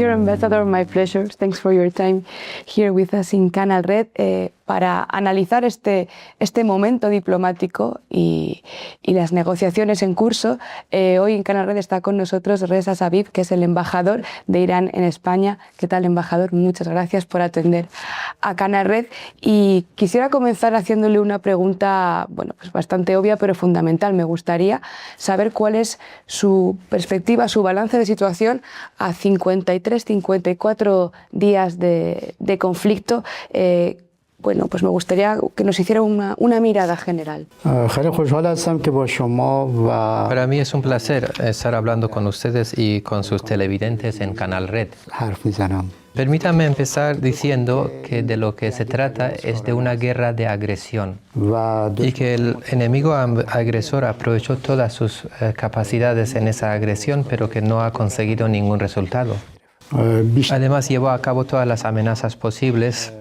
Dear Ambassador, my pleasure. Thanks for your time here with us in Canal Red para analizar este momento diplomático y las negociaciones en curso. Hoy en Canal Red está con nosotros Reza Sabib, que es el embajador de Irán en España. ¿Qué tal, embajador? Muchas gracias por atender a Canal Red. Y quisiera comenzar haciéndole una pregunta, bueno, pues bastante obvia, pero fundamental. Me gustaría saber cuál es su perspectiva, su balance de situación a 53, 54 días de conflicto. Bueno, pues me gustaría que nos hiciera una mirada general. Para mí es un placer estar hablando con ustedes y con sus televidentes en Canal Red. Permítanme empezar diciendo que de lo que se trata es de una guerra de agresión y que el enemigo agresor aprovechó todas sus capacidades en esa agresión, pero que no ha conseguido ningún resultado. Además, llevó a cabo todas las amenazas posibles,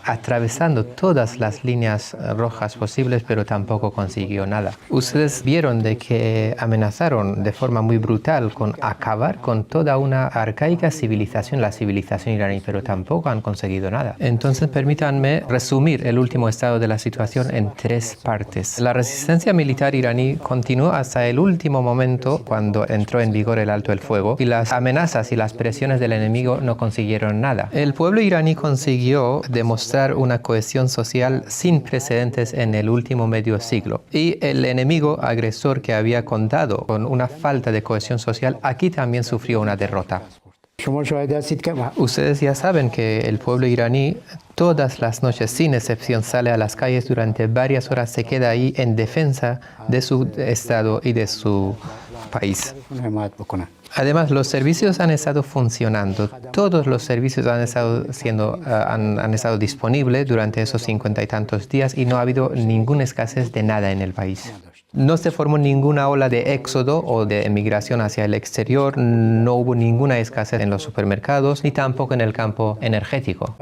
atravesando todas las líneas rojas posibles, pero tampoco consiguió nada. Ustedes vieron de que amenazaron de forma muy brutal con acabar con toda una arcaica civilización, la civilización iraní, pero tampoco han conseguido nada. Entonces, permítanme resumir el último estado de la situación en 3 partes. La resistencia militar iraní continuó hasta el último momento cuando entró en vigor el alto el fuego, y las amenazas y las presiones del enemigo no consiguieron nada. El pueblo iraní consiguió demostrar una cohesión social sin precedentes en el último medio siglo. Y el enemigo agresor, que había contado con una falta de cohesión social, aquí también sufrió una derrota. Ustedes ya saben que el pueblo iraní todas las noches, sin excepción, sale a las calles durante varias horas, se queda ahí en defensa de su estado y de su país. Además, los servicios han estado funcionando. Todos los servicios han estado disponibles durante esos 50 y tantos días y no ha habido ninguna escasez de nada en el país. No se formó ninguna ola de éxodo o de emigración hacia el exterior, no hubo ninguna escasez en los supermercados, ni tampoco en el campo energético.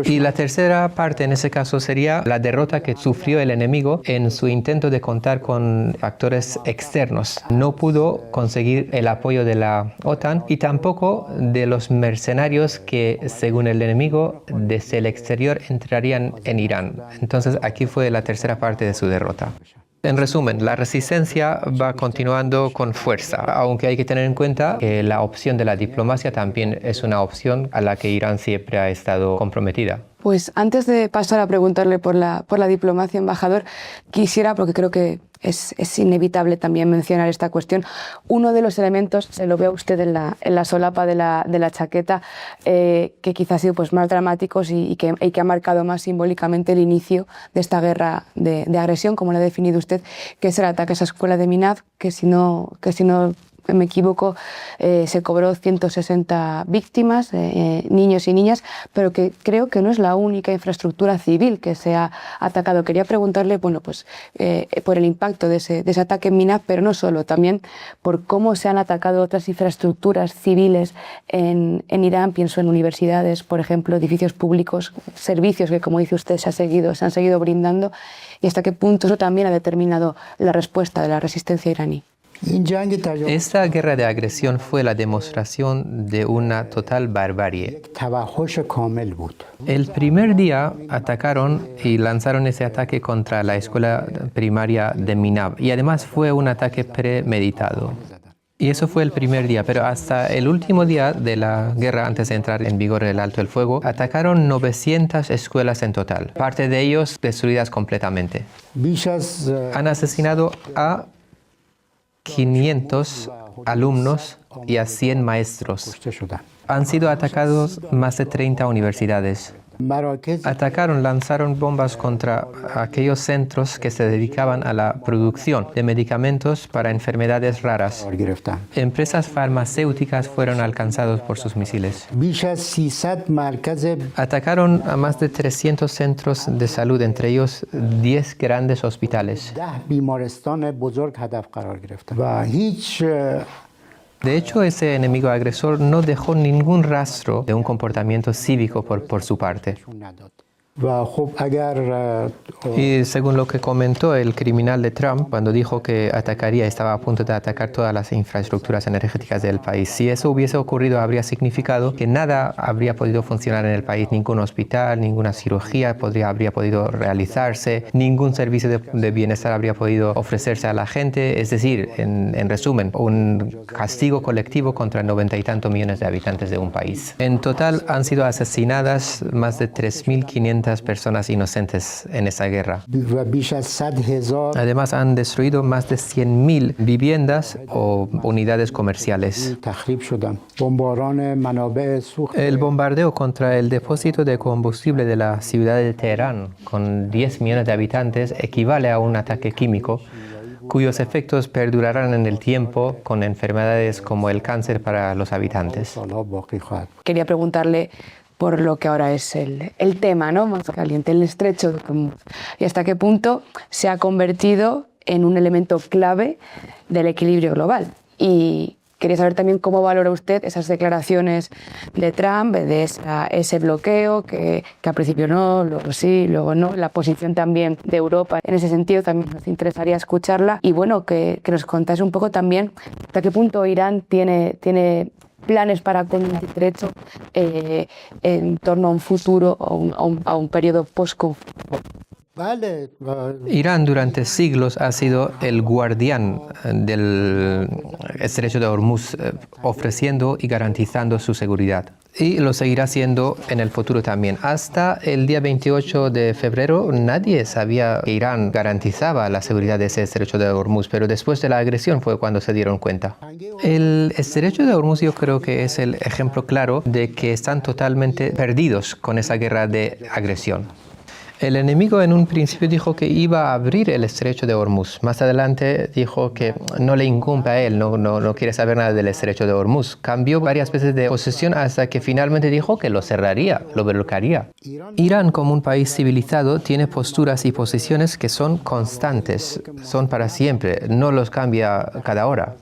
Y la tercera parte en ese caso sería la derrota que sufrió el enemigo en su intento de contar con factores externos. No pudo conseguir el apoyo de la OTAN y tampoco de los mercenarios que, según el enemigo, desde el exterior entrarían en Irán. Entonces aquí fue la tercera parte de su derrota. En resumen, la resistencia va continuando con fuerza, aunque hay que tener en cuenta que la opción de la diplomacia también es una opción a la que Irán siempre ha estado comprometida. Pues antes de pasar a preguntarle por la diplomacia, embajador, quisiera, porque creo que es inevitable también mencionar esta cuestión, uno de los elementos, se lo veo a usted en la solapa de la chaqueta, que quizás ha sido pues, más dramáticos y que ha marcado más simbólicamente el inicio de esta guerra de agresión, como lo ha definido usted, que es el ataque a esa escuela de Minab, que si no me equivoco, se cobró 160 víctimas, niños y niñas, pero que creo que no es la única infraestructura civil que se ha atacado. Quería preguntarle, bueno, pues por el impacto de ese ataque en Minab, pero no solo, también por cómo se han atacado otras infraestructuras civiles en Irán. Pienso en universidades, por ejemplo, edificios públicos, servicios que, como dice usted, se han seguido brindando, y hasta qué punto eso también ha determinado la respuesta de la resistencia iraní. Esta guerra de agresión fue la demostración de una total barbarie. El primer día atacaron y lanzaron ese ataque contra la escuela primaria de Minab, y además fue un ataque premeditado. Y eso fue el primer día, pero hasta el último día de la guerra, antes de entrar en vigor el alto el fuego, atacaron 900 escuelas en total, parte de ellos destruidas completamente. Han asesinado a 500 alumnos y a 100 maestros. Han sido atacados más de 30 universidades. Lanzaron bombas contra aquellos centros que se dedicaban a la producción de medicamentos para enfermedades raras. Empresas farmacéuticas fueron alcanzadas por sus misiles. Atacaron a más de 300 centros de salud, entre ellos 10 grandes hospitales. De hecho, ese enemigo agresor no dejó ningún rastro de un comportamiento cívico por su parte. Y según lo que comentó el criminal de Trump, cuando dijo que estaba a punto de atacar todas las infraestructuras energéticas del país, si eso hubiese ocurrido, habría significado que nada habría podido funcionar en el país, ningún hospital, ninguna cirugía habría podido realizarse, ningún servicio de bienestar habría podido ofrecerse a la gente. Es decir, en resumen, un castigo colectivo contra 90 y tantos millones de habitantes de un país. En total han sido asesinadas más de 3.500 personas inocentes en esa guerra. Además, han destruido más de 100.000 viviendas o unidades comerciales. El bombardeo contra el depósito de combustible de la ciudad de Teherán, con 10 millones de habitantes, equivale a un ataque químico cuyos efectos perdurarán en el tiempo con enfermedades como el cáncer para los habitantes. Quería preguntarle por lo que ahora es el tema, ¿no?, más caliente, el estrecho de Hormuz, y hasta qué punto se ha convertido en un elemento clave del equilibrio global. Y quería saber también cómo valora usted esas declaraciones de Trump, de ese bloqueo, que al principio no, luego sí, luego no, la posición también de Europa. En ese sentido también nos interesaría escucharla y bueno, que nos contáis un poco también hasta qué punto Irán tiene planes para con el estrecho en torno a un futuro o a un periodo post-conflicto. Irán durante siglos ha sido el guardián del estrecho de Hormuz, ofreciendo y garantizando su seguridad. Y lo seguirá siendo en el futuro también. Hasta el día 28 de febrero nadie sabía que Irán garantizaba la seguridad de ese estrecho de Hormuz, pero después de la agresión fue cuando se dieron cuenta. El estrecho de Hormuz yo creo que es el ejemplo claro de que están totalmente perdidos con esa guerra de agresión. El enemigo en un principio dijo que iba a abrir el estrecho de Hormuz. Más adelante dijo que no le incumbe a él, no quiere saber nada del estrecho de Hormuz. Cambió varias veces de posición hasta que finalmente dijo que lo cerraría, lo bloquearía. Irán, como un país civilizado, tiene posturas y posiciones que son constantes, son para siempre, no los cambia cada hora.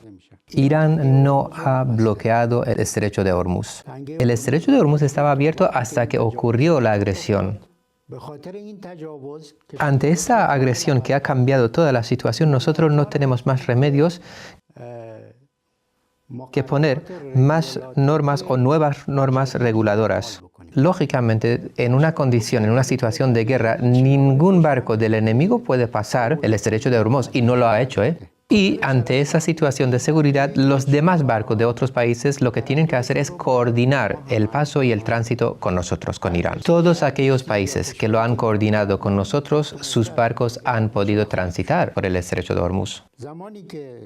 Irán no ha bloqueado el estrecho de Hormuz. El estrecho de Hormuz estaba abierto hasta que ocurrió la agresión. Ante esta agresión que ha cambiado toda la situación, nosotros no tenemos más remedios que poner más normas o nuevas normas reguladoras. Lógicamente, en una situación de guerra, ningún barco del enemigo puede pasar el estrecho de Hormuz, y no lo ha hecho, Y ante esa situación de seguridad, los demás barcos de otros países lo que tienen que hacer es coordinar el paso y el tránsito con nosotros, con Irán. Todos aquellos países que lo han coordinado con nosotros, sus barcos han podido transitar por el estrecho de Hormuz.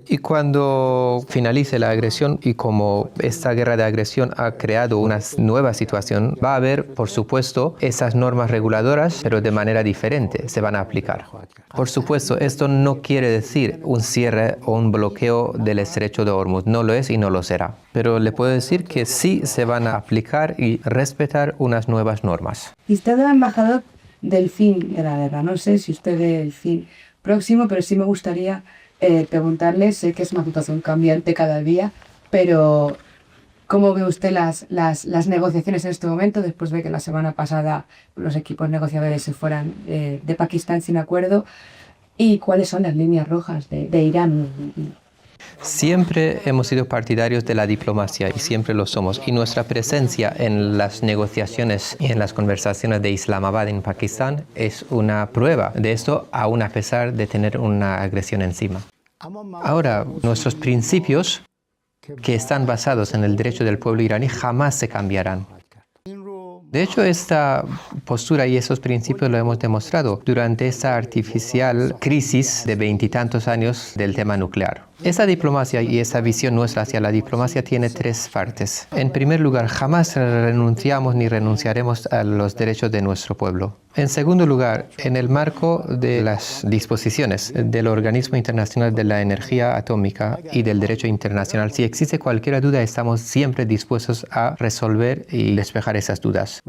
Y cuando finalice la agresión, y como esta guerra de agresión ha creado una nueva situación, va a haber, por supuesto, esas normas reguladoras, pero de manera diferente, se van a aplicar. Por supuesto, esto no quiere decir un cierre o un bloqueo del estrecho de Hormuz. No lo es y no lo será. Pero le puedo decir que sí se van a aplicar y respetar unas nuevas normas. Y usted es embajador del fin de la guerra. No sé si usted ve el fin próximo, pero sí me gustaría preguntarle, sé que es una situación cambiante cada día, pero ¿cómo ve usted las negociaciones en este momento, después de que la semana pasada los equipos negociadores se fueran de Pakistán sin acuerdo? ¿Y cuáles son las líneas rojas de Irán? Siempre hemos sido partidarios de la diplomacia y siempre lo somos. Y nuestra presencia en las negociaciones y en las conversaciones de Islamabad en Pakistán es una prueba de esto, aún a pesar de tener una agresión encima. Ahora, nuestros principios, que están basados en el derecho del pueblo iraní, jamás se cambiarán. De hecho, esta postura y esos principios lo hemos demostrado durante esta artificial crisis de 20 y tantos años del tema nuclear. Esa diplomacia y esa visión nuestra hacia la diplomacia tiene tres partes. En primer lugar, jamás renunciamos ni renunciaremos a los derechos de nuestro pueblo. En segundo lugar, en el marco de las disposiciones del Organismo Internacional de la Energía Atómica y del derecho internacional, si existe cualquier duda, estamos siempre dispuestos a resolver y despejar esas dudas.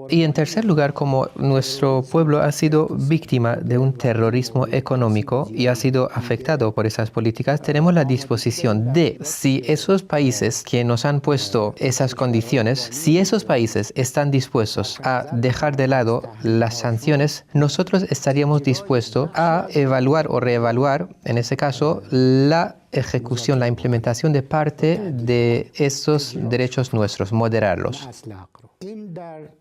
Y en tercer lugar, como nuestro pueblo ha sido víctima de un terrorismo económico y ha sido afectado afectado por esas políticas, tenemos la disposición de, si esos países que nos han puesto esas condiciones, si esos países están dispuestos a dejar de lado las sanciones, nosotros estaríamos dispuestos a evaluar o reevaluar, en ese caso, la ejecución, la implementación de parte de estos derechos nuestros, moderarlos.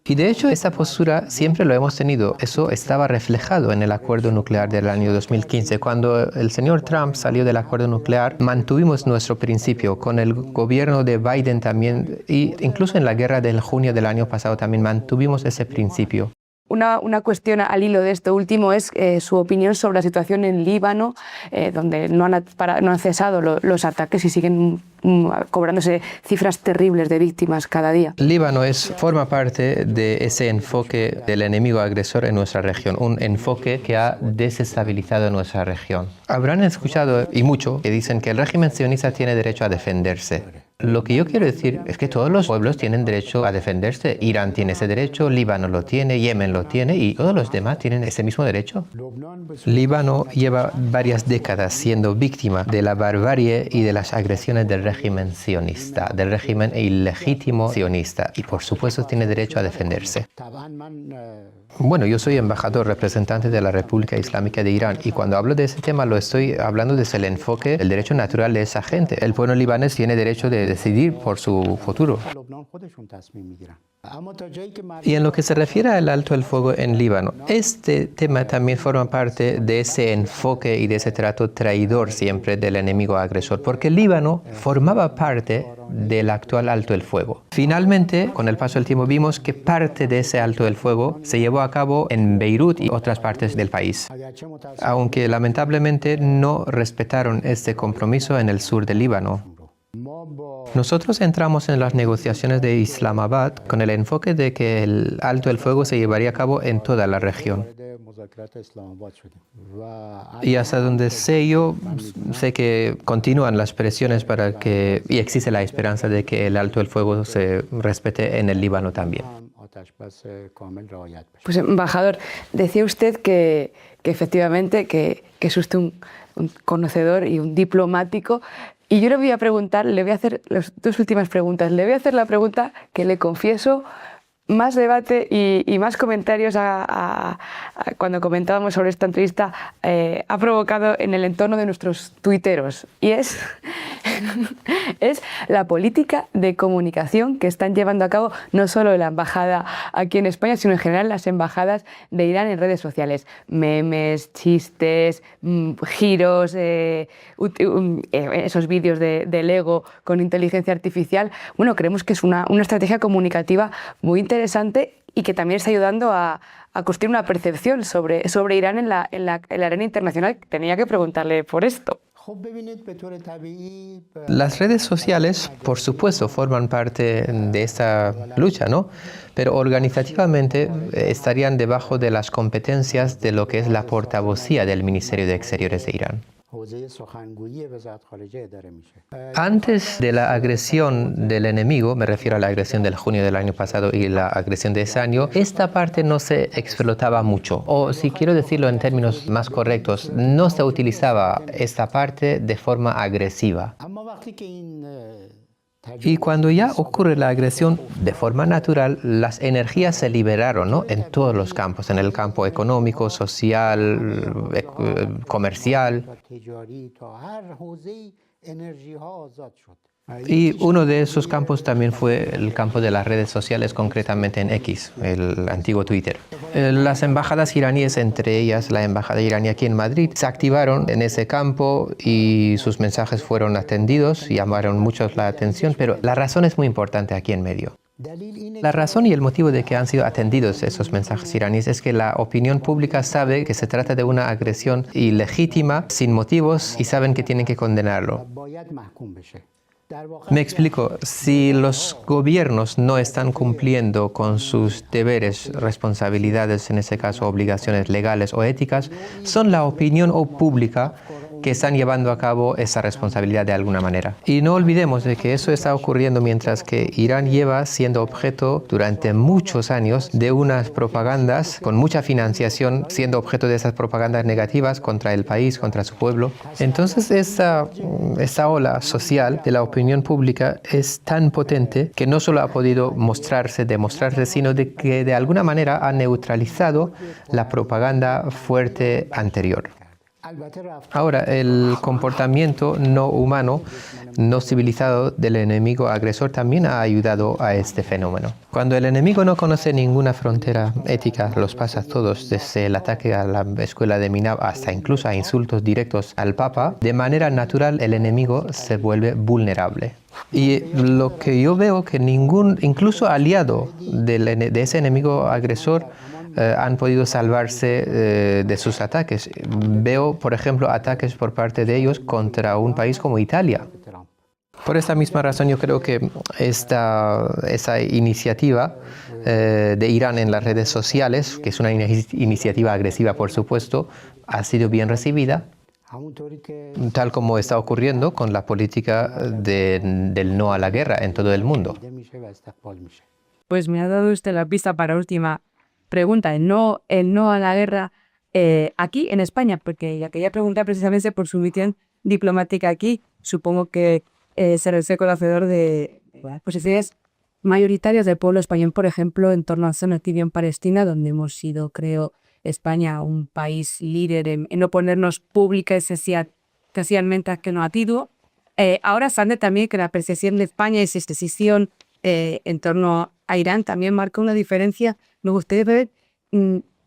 Y de hecho, esta postura siempre lo hemos tenido. Eso estaba reflejado en el acuerdo nuclear del año 2015. Cuando el señor Trump salió del acuerdo nuclear, mantuvimos nuestro principio. Con el gobierno de Biden también, e incluso en la guerra del junio del año pasado también mantuvimos ese principio. Una cuestión al hilo de esto último es su opinión sobre la situación en Líbano, donde no han cesado los ataques y siguen cobrándose cifras terribles de víctimas cada día. Líbano forma parte de ese enfoque del enemigo agresor en nuestra región, un enfoque que ha desestabilizado nuestra región. Habrán escuchado, y mucho, que dicen que el régimen sionista tiene derecho a defenderse. Lo que yo quiero decir es que todos los pueblos tienen derecho a defenderse. Irán tiene ese derecho, Líbano lo tiene, Yemen lo tiene y todos los demás tienen ese mismo derecho. Líbano lleva varias décadas siendo víctima de la barbarie y de las agresiones del régimen sionista, del régimen ilegítimo sionista, y por supuesto tiene derecho a defenderse. Bueno, yo soy embajador representante de la República Islámica de Irán y cuando hablo de ese tema lo estoy hablando desde el enfoque del derecho natural de esa gente. El pueblo libanés tiene derecho de decidir por su futuro. Y en lo que se refiere al alto el fuego en Líbano, este tema también forma parte de ese enfoque y de ese trato traidor siempre del enemigo agresor, porque Líbano formaba parte del actual alto el fuego. Finalmente, con el paso del tiempo, vimos que parte de ese alto el fuego se llevó a cabo en Beirut y otras partes del país, aunque lamentablemente no respetaron este compromiso en el sur del Líbano. Nosotros entramos en las negociaciones de Islamabad con el enfoque de que el alto el fuego se llevaría a cabo en toda la región. Y hasta donde sé yo, sé que continúan las presiones y existe la esperanza de que el alto el fuego se respete en el Líbano también. Pues embajador, decía usted que efectivamente que es usted un conocedor y un diplomático. Y yo le voy a preguntar, le voy a hacer las dos últimas preguntas. Le voy a hacer la pregunta que le confieso más debate y más comentarios cuando comentábamos sobre esta entrevista ha provocado en el entorno de nuestros tuiteros. Y es la política de comunicación que están llevando a cabo no solo la embajada aquí en España, sino en general las embajadas de Irán en redes sociales. Memes, chistes, giros, esos vídeos de Lego con inteligencia artificial. Bueno, creemos que es una estrategia comunicativa muy interesante y que también está ayudando a construir una percepción sobre Irán en la arena internacional. Tenía que preguntarle por esto. Las redes sociales, por supuesto, forman parte de esta lucha, ¿no? Pero organizativamente estarían debajo de las competencias de lo que es la portavocía del Ministerio de Exteriores de Irán. Antes de la agresión del enemigo, me refiero a la agresión del junio del año pasado y la agresión de ese año, esta parte no se explotaba mucho. O si quiero decirlo en términos más correctos, no se utilizaba esta parte de forma agresiva. Y cuando ya ocurre la agresión de forma natural, las energías se liberaron, ¿no? En todos los campos, en el campo económico, social, comercial. Y uno de esos campos también fue el campo de las redes sociales, concretamente en X, el antiguo Twitter. Las embajadas iraníes, entre ellas la embajada iraní aquí en Madrid, se activaron en ese campo y sus mensajes fueron atendidos y llamaron mucho la atención, pero la razón es muy importante aquí en medio. La razón y el motivo de que han sido atendidos esos mensajes iraníes es que la opinión pública sabe que se trata de una agresión ilegítima, sin motivos, y saben que tienen que condenarlo. Me explico, si los gobiernos no están cumpliendo con sus deberes, responsabilidades, en ese caso obligaciones legales o éticas, son la opinión pública que están llevando a cabo esa responsabilidad de alguna manera. Y no olvidemos de que eso está ocurriendo mientras que Irán lleva siendo objeto durante muchos años de unas propagandas con mucha financiación, siendo objeto de esas propagandas negativas contra el país, contra su pueblo. Entonces esa ola social de la opinión pública es tan potente que no solo ha podido demostrarse, sino de que de alguna manera ha neutralizado la propaganda fuerte anterior. Ahora, el comportamiento no humano, no civilizado del enemigo agresor también ha ayudado a este fenómeno. Cuando el enemigo no conoce ninguna frontera ética, los pasa todos, desde el ataque a la escuela de Minab hasta incluso a insultos directos al Papa, de manera natural el enemigo se vuelve vulnerable. Y lo que yo veo que incluso aliado de ese enemigo agresor, han podido salvarse de sus ataques. Veo, por ejemplo, ataques por parte de ellos contra un país como Italia. Por esta misma razón yo creo que esa iniciativa de Irán en las redes sociales, que es una iniciativa agresiva por supuesto, ha sido bien recibida, tal como está ocurriendo con la política del no a la guerra en todo el mundo. Pues me ha dado usted la pista para última pregunta, el no a la guerra aquí en España, porque la quería preguntar precisamente por su misión diplomática aquí. Supongo que será usted conocedor de las posiciones mayoritarias del pueblo español, por ejemplo, en torno a la zona siria en Palestina, donde hemos sido, creo, España un país líder en oponernos pública y especialmente a que no ha sido. Ahora sabe también que la percepción de España y su decisión en torno a Irán también marca una diferencia. Me gustaría ver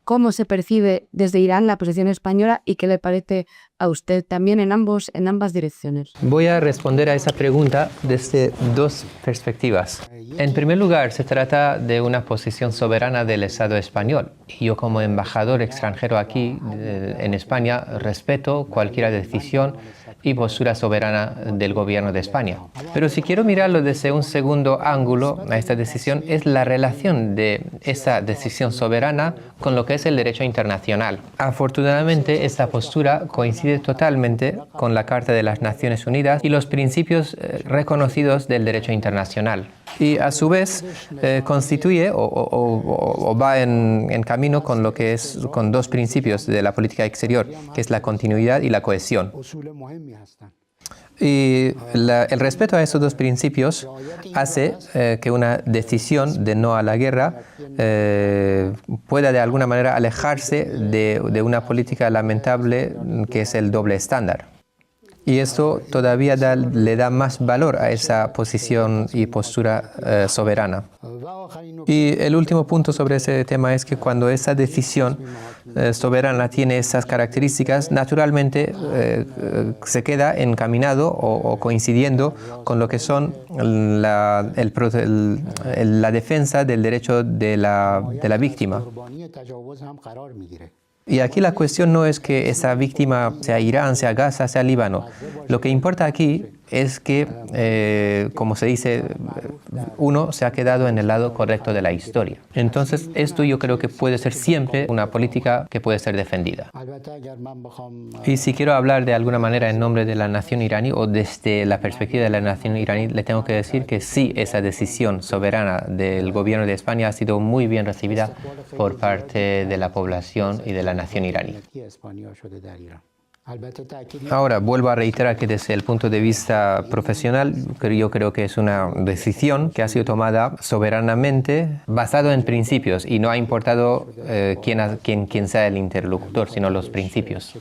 cómo se percibe desde Irán la posición española y qué le parece a usted también en ambas direcciones. Voy a responder a esa pregunta desde dos perspectivas. En primer lugar, se trata de una posición soberana del Estado español. Y yo como embajador extranjero aquí en España respeto cualquier decisión y postura soberana del gobierno de España. Pero si quiero mirarlo desde un segundo ángulo a esta decisión, es la relación de esa decisión soberana con lo que es el derecho internacional. Afortunadamente, esta postura coincide totalmente con la Carta de las Naciones Unidas y los principios reconocidos del derecho internacional. Y a su vez constituye o va en camino con lo que es con dos principios de la política exterior, que es la continuidad y la cohesión. Y el respeto a esos dos principios hace que una decisión de no a la guerra pueda de alguna manera alejarse de una política lamentable que es el doble estándar. Y esto todavía le da más valor a esa posición y postura soberana. Y el último punto sobre ese tema es que cuando esa decisión soberana tiene esas características, naturalmente se queda encaminado o coincidiendo con lo que son la defensa del derecho de la víctima. Y aquí la cuestión no es que esa víctima sea Irán, sea Gaza, sea Líbano. Lo que importa aquí es que, como se dice, uno se ha quedado en el lado correcto de la historia. Entonces, esto yo creo que puede ser siempre una política que puede ser defendida. Y si quiero hablar de alguna manera en nombre de la nación iraní o desde la perspectiva de la nación iraní, le tengo que decir que sí, esa decisión soberana del gobierno de España ha sido muy bien recibida por parte de la población y de la nación iraní. Ahora, vuelvo a reiterar que desde el punto de vista profesional, yo creo que es una decisión que ha sido tomada soberanamente, basado en principios, y no ha importado quién sea el interlocutor, sino los principios.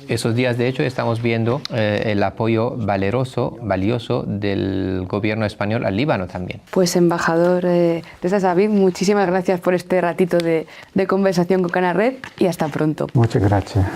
Esos días, de hecho, estamos viendo el apoyo valioso del gobierno español al Líbano también. Pues, embajador Reza Sabih, muchísimas gracias por este ratito de conversación con Canal Red y hasta pronto. Muchas gracias.